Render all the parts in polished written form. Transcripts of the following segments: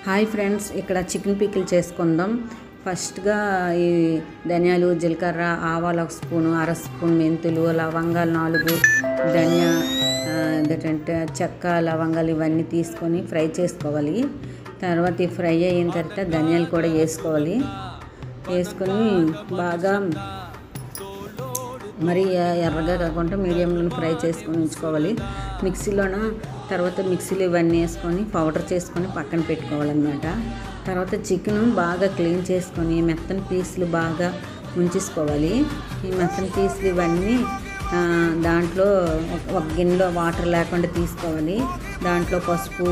Hi friends, ఇక్కడ chicken pickle చేసుకుందాం. ఫస్ట్గా ఈ ధనియాలు, జీలకర్ర, ఆవాలు 1 స్పూను, 1/2 స్పూన్ మెంతులు, లవంగాలు 4, ధనియా ఏంటంటే చెక్క, లవంగాలు ఇవన్నీ తీసుకొని ఫ్రై చేసుకోవాలి. తర్వాత ఈ ఫ్రై అయిన తర్వాత ధనియాలు కూడా వేసుకోవాలి. వేసుకొని బాగా మరి ఎర్రగా కాకుండా మీడియంలో ఫ్రై చేసుకొని ఉంచుకోవాలి. తర్వాత మిక్సీలో ఇవన్నీ వేసుకొని పౌడర్ చేసుకొని పక్కన పెట్టుకోవాలన్నమాట. తర్వాత చికెన్ బాగా క్లీన్ చేసుకొని మెత్తని పీసులు బాగా ఉంచేసుకోవాలి. ఈ మెత్తని పీసులు ఇవన్నీ దాంట్లో ఒక గిన్నెలో వాటర్ లేకుండా తీసుకోవాలి. దాంట్లో పసుపు,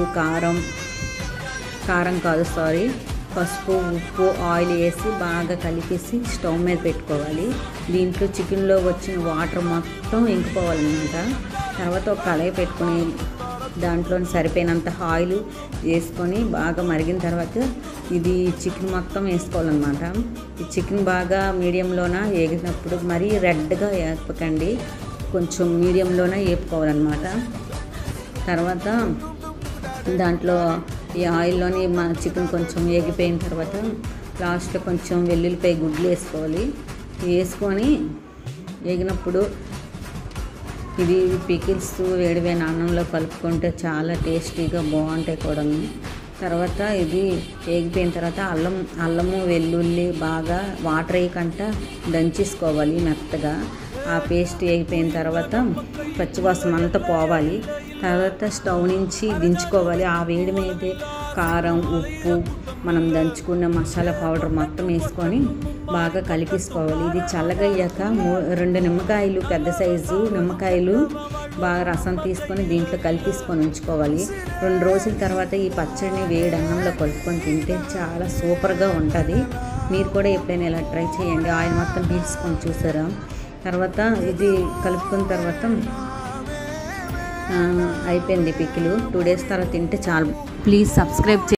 పసుపు, ఉప్పు, ఆయిల్ వేసి బాగా కలిపేసి స్టవ్ మీద పెట్టుకోవాలి. దీంట్లో చికెన్లో వచ్చిన వాటర్ మొత్తం ఇంకిపోవాలన్నమాట. తర్వాత ఒక కళాయి పెట్టుకొని దాంట్లో సరిపోయినంత ఆయిల్ వేసుకొని బాగా మరిగిన తర్వాత ఇది చికెన్ మొత్తం వేసుకోవాలన్నమాట. ఈ చికెన్ బాగా మీడియంలోన వేగినప్పుడు మరీ రెడ్గా వేపకండి, కొంచెం మీడియంలోనే వేపుకోవాలన్నమాట. తర్వాత దాంట్లో ఈ ఆయిల్లోని చికెన్ కొంచెం వేగిపోయిన తర్వాత లాస్ట్లో కొంచెం వెల్లుల్లిపాయ గుడ్లు వేసుకోవాలి. వేసుకొని వేగినప్పుడు ఇది పికిల్స్ వేడివేడి అన్నంలో కలుపుకుంటే చాలా టేస్టీగా బాగుంటాయి కూడా. తర్వాత ఇది వేగిపోయిన తర్వాత అల్లము, వెల్లుల్లి బాగా వాటర్ వేయకుండా దంచేసుకోవాలి మెత్తగా. ఆ పేస్ట్ వేగిపోయిన తర్వాత పచ్చివాసన అంతా పోవాలి. తర్వాత స్టవ్ నుంచి దించుకోవాలి. ఆ వేడి మీద కారం, ఉప్పు, మనం దంచుకున్న మసాలా పౌడర్ మొత్తం వేసుకొని బాగా కలిపేసుకోవాలి. ఇది చల్లగయ్యాక 2 నిమ్మకాయలు, పెద్ద సైజు నిమ్మకాయలు బాగా రసం తీసుకొని దీంట్లో కలిపేసుకొని ఉంచుకోవాలి. 2 రోజుల తర్వాత ఈ పచ్చడిని వేడి అన్నంలో కలుపుకొని తింటే చాలా సూపర్గా ఉంటుంది. మీరు కూడా ఎప్పుడైనా ఇలా ట్రై చేయండి. ఆయిల్ మొత్తం పీల్చుకొని చూసారా. తర్వాత ఇది కలుపుకున్న తర్వాత అయిపోయింది పికిల్. 2 డేస్ తర్వాత తింటే చాలు. Please subscribe